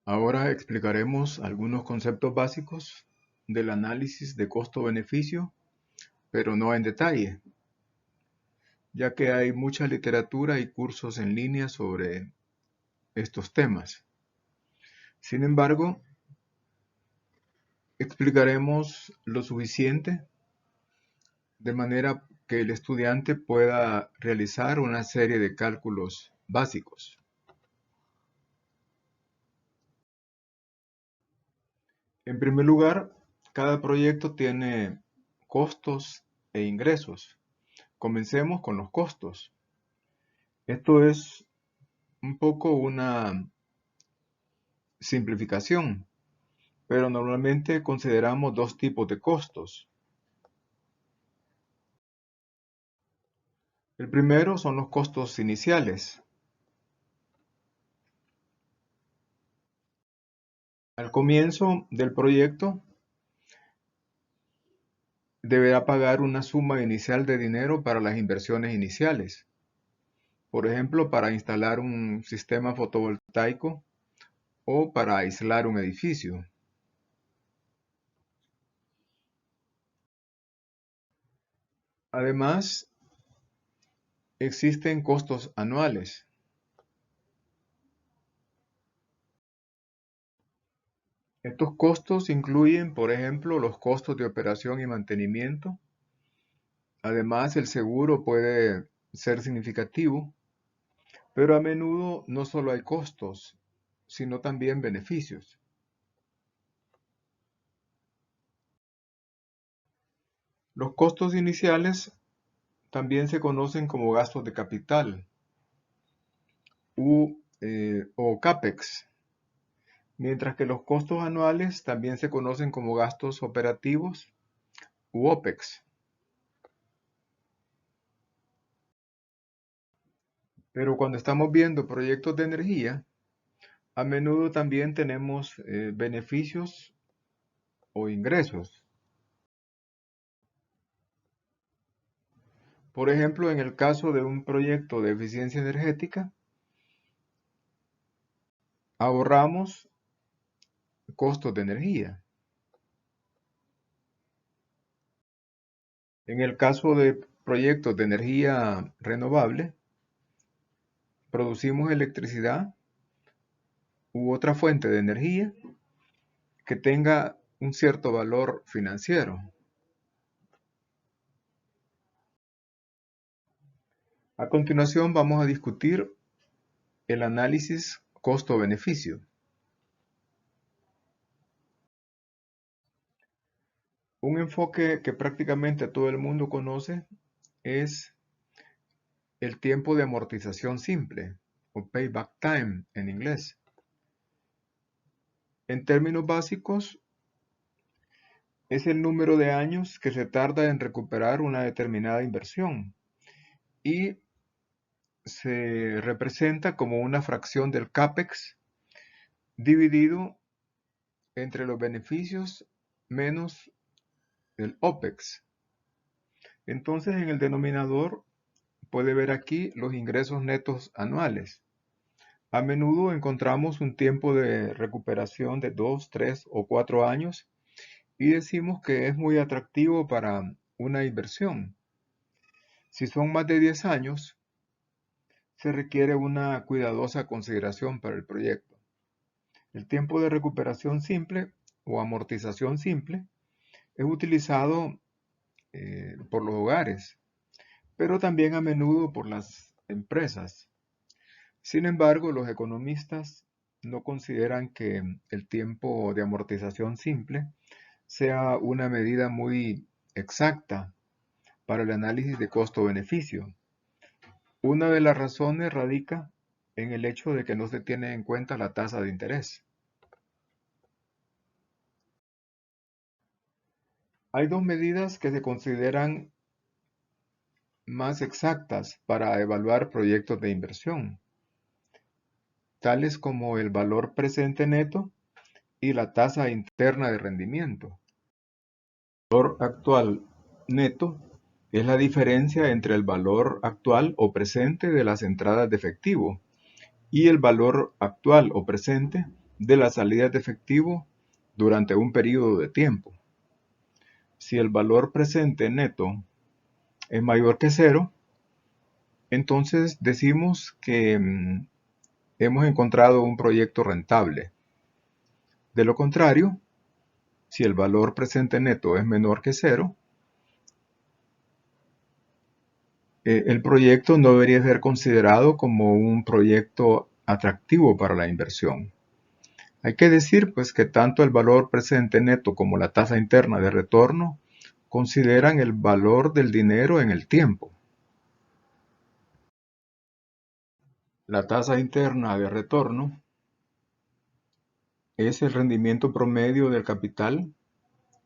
Ahora explicaremos algunos conceptos básicos del análisis de costo-beneficio, pero no en detalle, ya que hay mucha literatura y cursos en línea sobre estos temas. Sin embargo, explicaremos lo suficiente de manera que el estudiante pueda realizar una serie de cálculos básicos. En primer lugar, cada proyecto tiene costos e ingresos. Comencemos con los costos. Esto es un poco una simplificación, pero normalmente consideramos dos tipos de costos. El primero son los costos iniciales. Al comienzo del proyecto, deberá pagar una suma inicial de dinero para las inversiones iniciales. Por ejemplo, para instalar un sistema fotovoltaico o para aislar un edificio. Además, existen costos anuales. Estos costos incluyen, por ejemplo, los costos de operación y mantenimiento. Además, el seguro puede ser significativo, pero a menudo no solo hay costos, sino también beneficios. Los costos iniciales también se conocen como gastos de capital o CAPEX, mientras que los costos anuales también se conocen como gastos operativos u OPEX. Pero cuando estamos viendo proyectos de energía, a menudo también tenemos beneficios o ingresos. Por ejemplo, en el caso de un proyecto de eficiencia energética, ahorramos costos de energía. En el caso de proyectos de energía renovable, producimos electricidad u otra fuente de energía que tenga un cierto valor financiero. A continuación vamos a discutir el análisis costo-beneficio. Un enfoque que prácticamente todo el mundo conoce es el tiempo de amortización simple, o payback time en inglés. En términos básicos, es el número de años que se tarda en recuperar una determinada inversión y se representa como una fracción del CAPEX dividido entre los beneficios menos el OPEX. Entonces, en el denominador puede ver aquí los ingresos netos anuales. A menudo encontramos un tiempo de recuperación de 2, 3 o 4 años y decimos que es muy atractivo para una inversión. Si son más de 10 años, se requiere una cuidadosa consideración para el proyecto. El tiempo de recuperación simple o amortización simple es utilizado por los hogares, pero también a menudo por las empresas. Sin embargo, los economistas no consideran que el tiempo de amortización simple sea una medida muy exacta para el análisis de costo-beneficio. Una de las razones radica en el hecho de que no se tiene en cuenta la tasa de interés. Hay dos medidas que se consideran más exactas para evaluar proyectos de inversión, tales como el valor presente neto y la tasa interna de rendimiento. El valor actual neto es la diferencia entre el valor actual o presente de las entradas de efectivo y el valor actual o presente de las salidas de efectivo durante un periodo de tiempo. Si el valor presente neto es mayor que cero, entonces decimos que hemos encontrado un proyecto rentable. De lo contrario, si el valor presente neto es menor que cero, el proyecto no debería ser considerado como un proyecto atractivo para la inversión. Hay que decir pues que tanto el valor presente neto como la tasa interna de retorno consideran el valor del dinero en el tiempo. La tasa interna de retorno es el rendimiento promedio del capital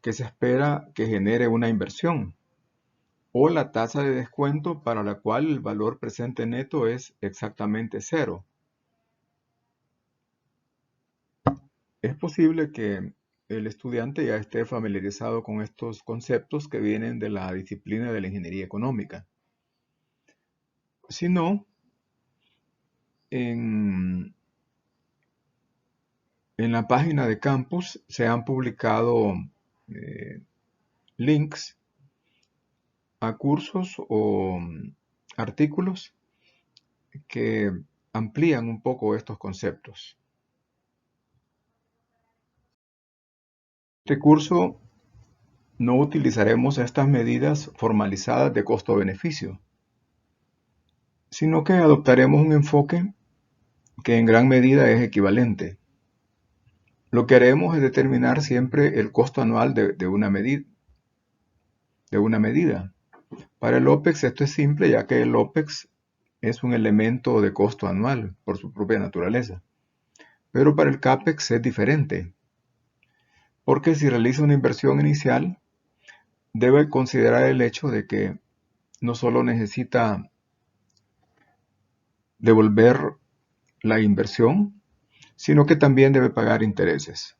que se espera que genere una inversión, o la tasa de descuento para la cual el valor presente neto es exactamente cero. Es posible que el estudiante ya esté familiarizado con estos conceptos que vienen de la disciplina de la ingeniería económica. Si no, en la página de campus se han publicado links a cursos o artículos que amplían un poco estos conceptos. En este curso no utilizaremos estas medidas formalizadas de costo-beneficio, sino que adoptaremos un enfoque que en gran medida es equivalente. Lo que haremos es determinar siempre el costo anual de una medida. Para el OPEX esto es simple, ya que el OPEX es un elemento de costo anual por su propia naturaleza. Pero para el CAPEX es diferente, porque si realiza una inversión inicial, debe considerar el hecho de que no solo necesita devolver la inversión, sino que también debe pagar intereses.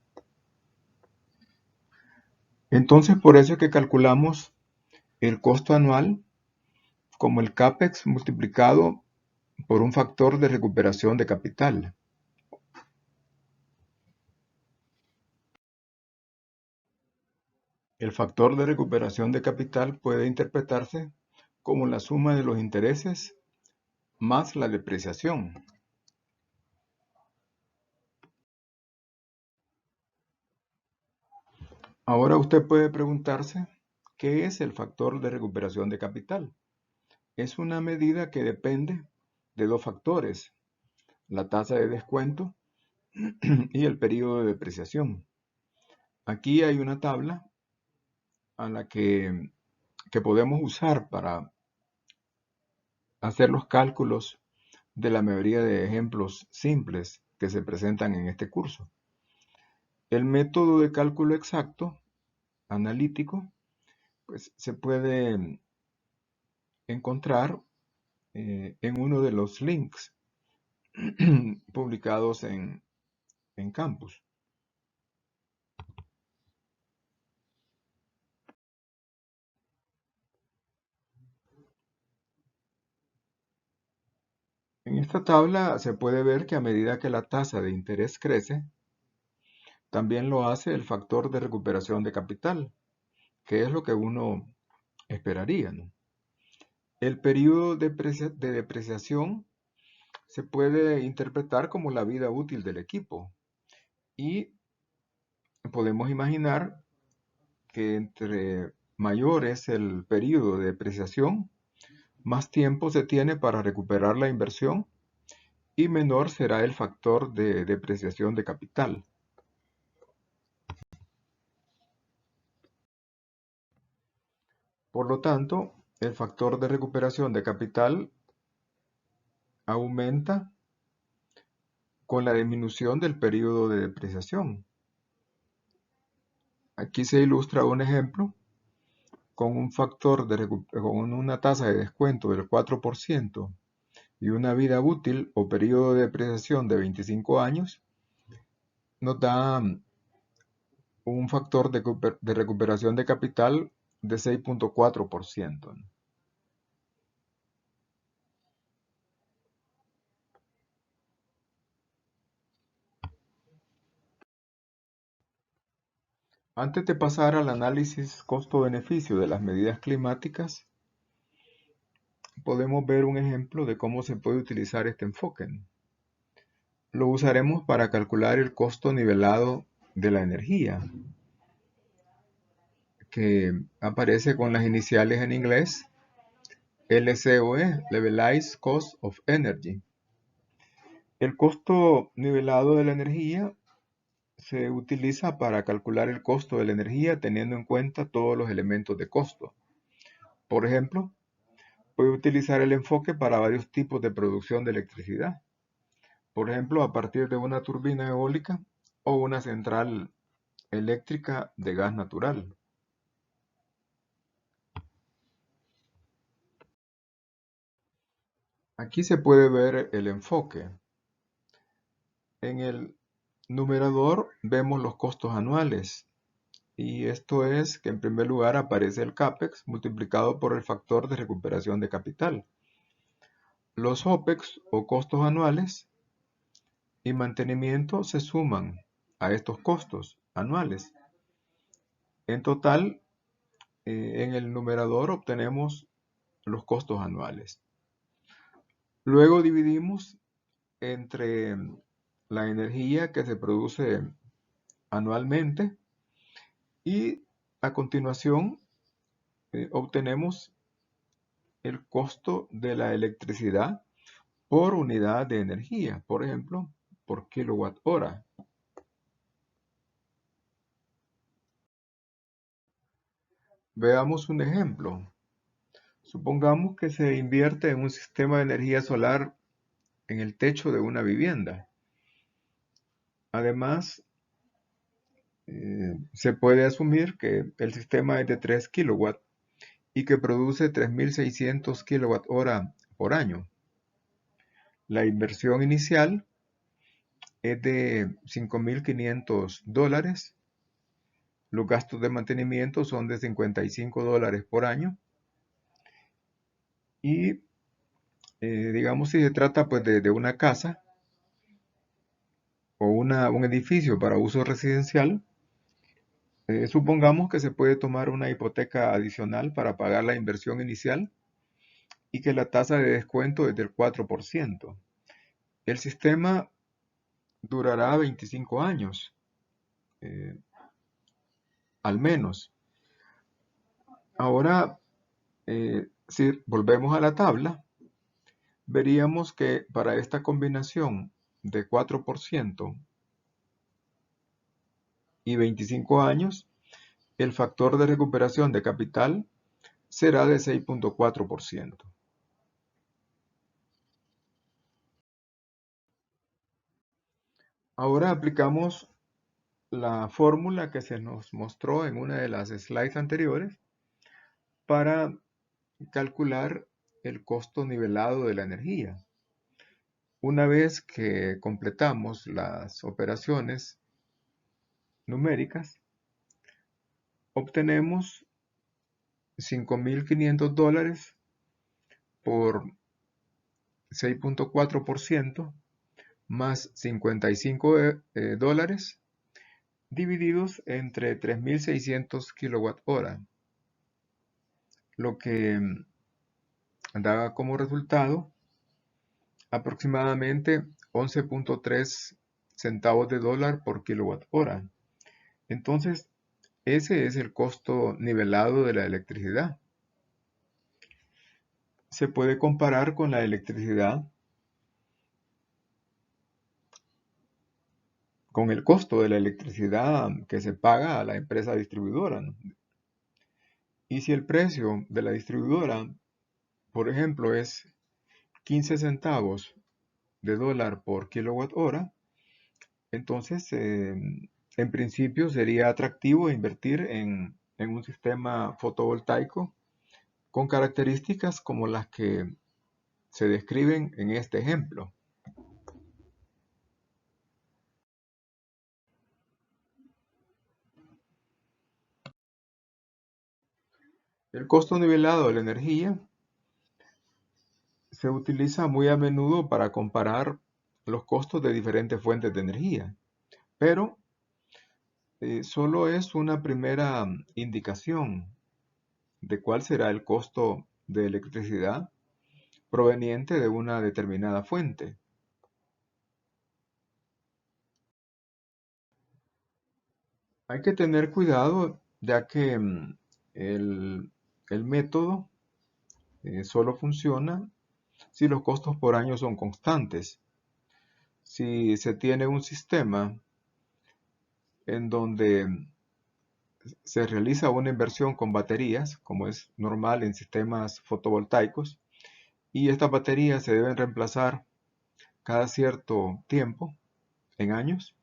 Entonces, por eso es que calculamos el costo anual como el CAPEX multiplicado por un factor de recuperación de capital. El factor de recuperación de capital puede interpretarse como la suma de los intereses más la depreciación. Ahora usted puede preguntarse, ¿qué es el factor de recuperación de capital? Es una medida que depende de dos factores, la tasa de descuento y el periodo de depreciación. Aquí hay una tabla a la que podemos usar para hacer los cálculos de la mayoría de ejemplos simples que se presentan en este curso. El método de cálculo exacto, analítico, pues se puede encontrar en uno de los links publicados en Campus. En esta tabla se puede ver que a medida que la tasa de interés crece, también lo hace el factor de recuperación de capital, que es lo que uno esperaría, ¿no? El periodo de depreciación se puede interpretar como la vida útil del equipo y podemos imaginar que entre mayor es el periodo de depreciación, más tiempo se tiene para recuperar la inversión y menor será el factor de depreciación de capital. Por lo tanto, el factor de recuperación de capital aumenta con la disminución del periodo de depreciación. Aquí se ilustra un ejemplo con un factor con una tasa de descuento del 4% y una vida útil o periodo de depreciación de 25 años, nos da un factor de recuperación de capital de 6.4%. Antes de pasar al análisis costo-beneficio de las medidas climáticas, podemos ver un ejemplo de cómo se puede utilizar este enfoque. Lo usaremos para calcular el costo nivelado de la energía, que aparece con las iniciales en inglés LCOE, Levelized Cost of Energy. El costo nivelado de la energía se utiliza para calcular el costo de la energía teniendo en cuenta todos los elementos de costo. Por ejemplo, puede utilizar el enfoque para varios tipos de producción de electricidad. Por ejemplo, a partir de una turbina eólica o una central eléctrica de gas natural. Aquí se puede ver el enfoque. En el numerador vemos los costos anuales. Y esto es que en primer lugar aparece el CAPEX multiplicado por el factor de recuperación de capital. Los OPEX o costos anuales y mantenimiento se suman a estos costos anuales. En total, en el numerador obtenemos los costos anuales. Luego dividimos entre la energía que se produce anualmente y a continuación obtenemos el costo de la electricidad por unidad de energía, por ejemplo, por kilowatt hora. Veamos un ejemplo. Supongamos que se invierte en un sistema de energía solar en el techo de una vivienda. Además, se puede asumir que el sistema es de 3 kilowatts y que produce 3.600 kilowatt hora por año. La inversión inicial es de $5.500. Los gastos de mantenimiento son de $55 por año. Y digamos si se trata pues de una casa o un edificio para uso residencial, supongamos que se puede tomar una hipoteca adicional para pagar la inversión inicial y que la tasa de descuento es del 4%. El sistema durará 25 años, eh, al menos. Ahora, si volvemos a la tabla, veríamos que para esta combinación de 4% y 25 años, el factor de recuperación de capital será de 6.4%. Ahora aplicamos la fórmula que se nos mostró en una de las slides anteriores para calcular el costo nivelado de la energía. Una vez que completamos las operaciones numéricas, obtenemos $5.500 por 6.4% más $55 divididos entre 3.600 kilowatt hora, lo que da como resultado aproximadamente 11.3 centavos de dólar por kilowatt hora. Entonces, ese es el costo nivelado de la electricidad. Se puede comparar con la electricidad, con el costo de la electricidad que se paga a la empresa distribuidora, ¿no? Y si el precio de la distribuidora, por ejemplo, es 15 centavos de dólar por kilowatt hora, entonces en principio sería atractivo invertir en un sistema fotovoltaico con características como las que se describen en este ejemplo. El costo nivelado de la energía se utiliza muy a menudo para comparar los costos de diferentes fuentes de energía, pero solo es una primera indicación de cuál será el costo de electricidad proveniente de una determinada fuente. Hay que tener cuidado ya que el, el método solo funciona si los costos por año son constantes. Si se tiene un sistema en donde se realiza una inversión con baterías, como es normal en sistemas fotovoltaicos, y estas baterías se deben reemplazar cada cierto tiempo, en años,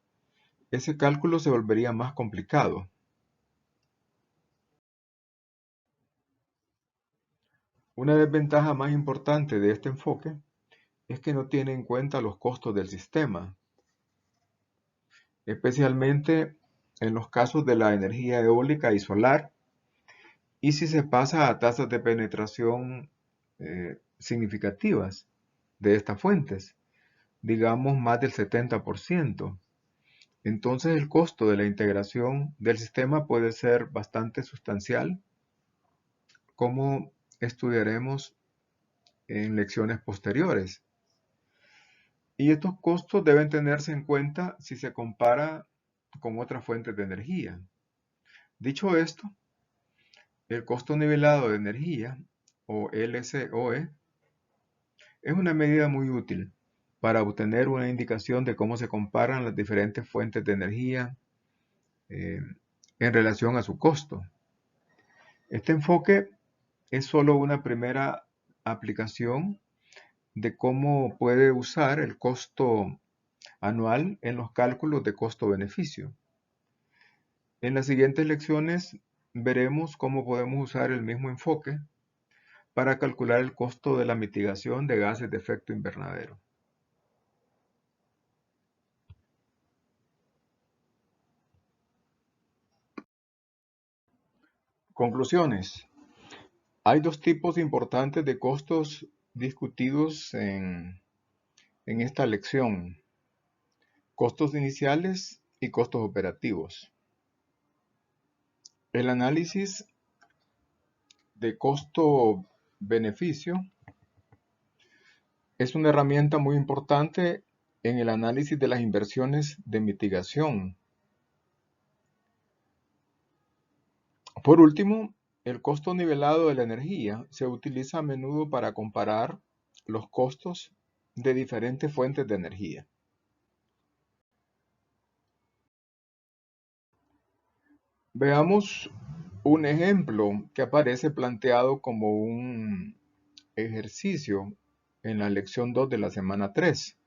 ese cálculo se volvería más complicado. Una desventaja más importante de este enfoque es que no tiene en cuenta los costos del sistema, especialmente en los casos de la energía eólica y solar, y si se pasa a tasas de penetración significativas de estas fuentes, digamos más del 70%. Entonces el costo de la integración del sistema puede ser bastante sustancial, como estudiaremos en lecciones posteriores. Y estos costos deben tenerse en cuenta si se compara con otras fuentes de energía. Dicho esto, el costo nivelado de energía, o LCOE, es una medida muy útil para obtener una indicación de cómo se comparan las diferentes fuentes de energía eh, en relación a su costo. Este enfoque es solo una primera aplicación de cómo puede usar el costo anual en los cálculos de costo-beneficio. En las siguientes lecciones veremos cómo podemos usar el mismo enfoque para calcular el costo de la mitigación de gases de efecto invernadero. Conclusiones. Hay dos tipos importantes de costos discutidos en esta lección: costos iniciales y costos operativos. El análisis de costo-beneficio es una herramienta muy importante en el análisis de las inversiones de mitigación. Por último, el costo nivelado de la energía se utiliza a menudo para comparar los costos de diferentes fuentes de energía. Veamos un ejemplo que aparece planteado como un ejercicio en la lección 2 de la semana 3.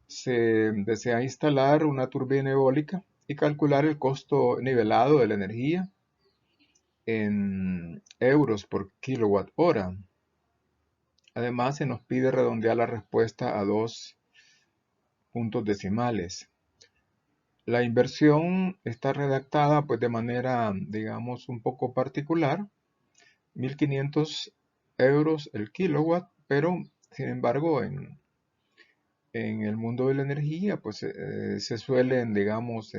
Se desea instalar una turbina eólica y calcular el costo nivelado de la energía en euros por kilowatt hora. Además, se nos pide redondear la respuesta a 2 puntos decimales. La inversión está redactada pues de manera, digamos, un poco particular, 1.500 euros el kilowatt, pero sin embargo en el mundo de la energía pues se suelen, digamos,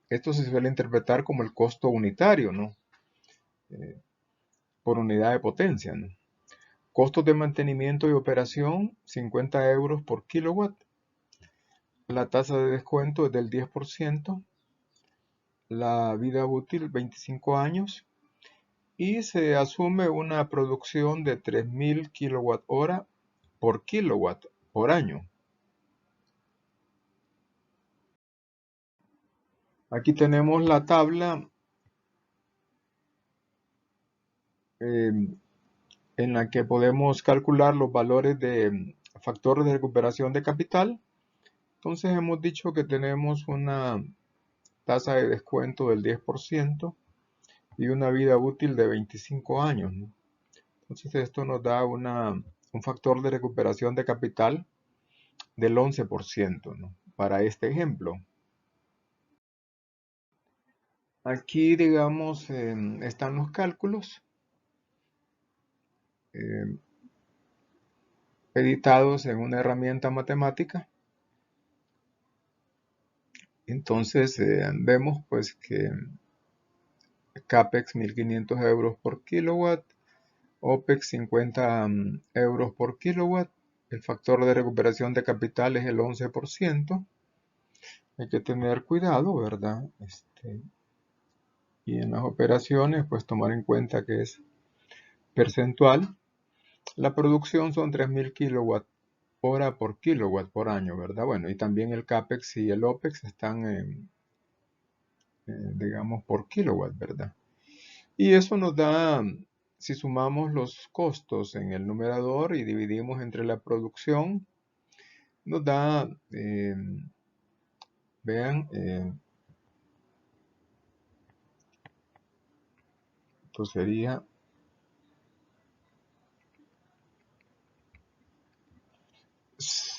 esto se suele interpretar como el costo unitario, ¿no? Por unidad de potencia, ¿no? Costos de mantenimiento y operación, 50 euros por kilowatt. La tasa de descuento es del 10%. La vida útil, 25 años. Y se asume una producción de 3.000 kWh por kilowatt por año. Aquí tenemos la tabla en la que podemos calcular los valores de factores de recuperación de capital. Entonces hemos dicho que tenemos una tasa de descuento del 10% y una vida útil de 25 años, ¿no? Entonces esto nos da un factor de recuperación de capital del 11%, ¿no? Para este ejemplo. Aquí, digamos, están los cálculos eh, editados en una herramienta matemática. Entonces vemos pues que CAPEX 1500 euros por kilowatt, OPEX 50 euros por kilowatt, el factor de recuperación de capital es el 11%, hay que tener cuidado, ¿verdad? Y en las operaciones pues tomar en cuenta que es percentual. La producción son 3000 kilowatt hora por kilowatt por año, ¿verdad? Bueno, y también el CAPEX y el OPEX están digamos, por kilowatt, ¿verdad? Y eso nos da, si sumamos los costos en el numerador y dividimos entre la producción, nos da, vean, pues sería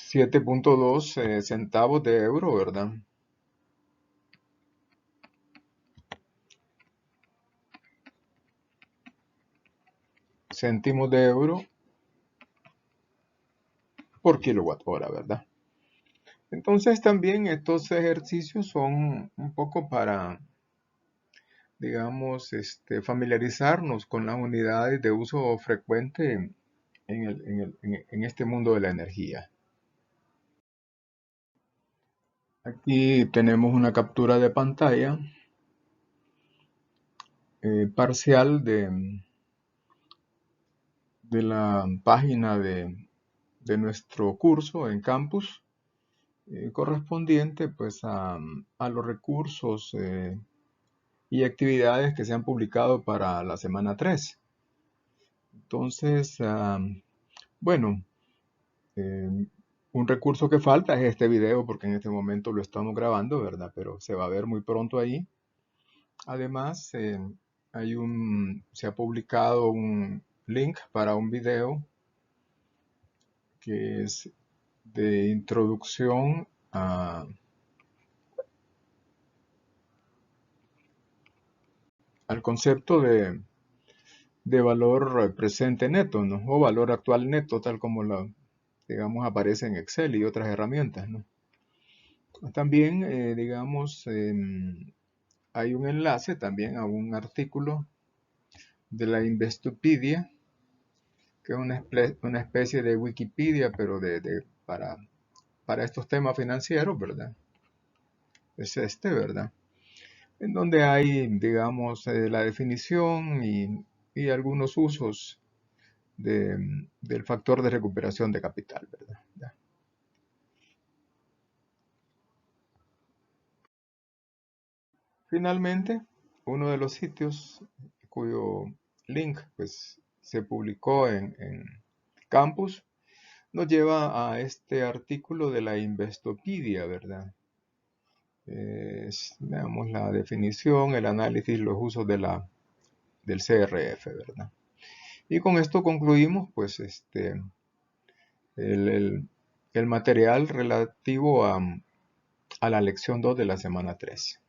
7.2 centavos de euro, ¿verdad? Céntimos de euro por kilowatt hora, ¿verdad? Entonces también estos ejercicios son un poco para, digamos, familiarizarnos con las unidades de uso frecuente en este mundo de la energía. Aquí tenemos una captura de pantalla parcial de la página de nuestro curso en campus, correspondiente pues a los recursos y actividades que se han publicado para la semana 3. Entonces, bueno, eh, un recurso que falta es este video porque en este momento lo estamos grabando, ¿verdad? Pero se va a ver muy pronto ahí. Además, se ha publicado un link para un video que es de introducción al concepto de valor presente neto, ¿no? O valor actual neto, tal como digamos, aparece en Excel y otras herramientas, ¿no? También, digamos, hay un enlace también a un artículo de la Investopedia, que es una especie de Wikipedia, pero para estos temas financieros, ¿verdad? Es ¿verdad? En donde hay, digamos, la definición y algunos usos del factor de recuperación de capital, ¿verdad? Ya. Finalmente, uno de los sitios cuyo link pues, se publicó en Campus nos lleva a este artículo de la Investopedia, ¿verdad? Veamos la definición, el análisis, los usos del CRF, ¿verdad? Y con esto concluimos, pues, el, el- el material relativo a la lección 2 de la semana 3.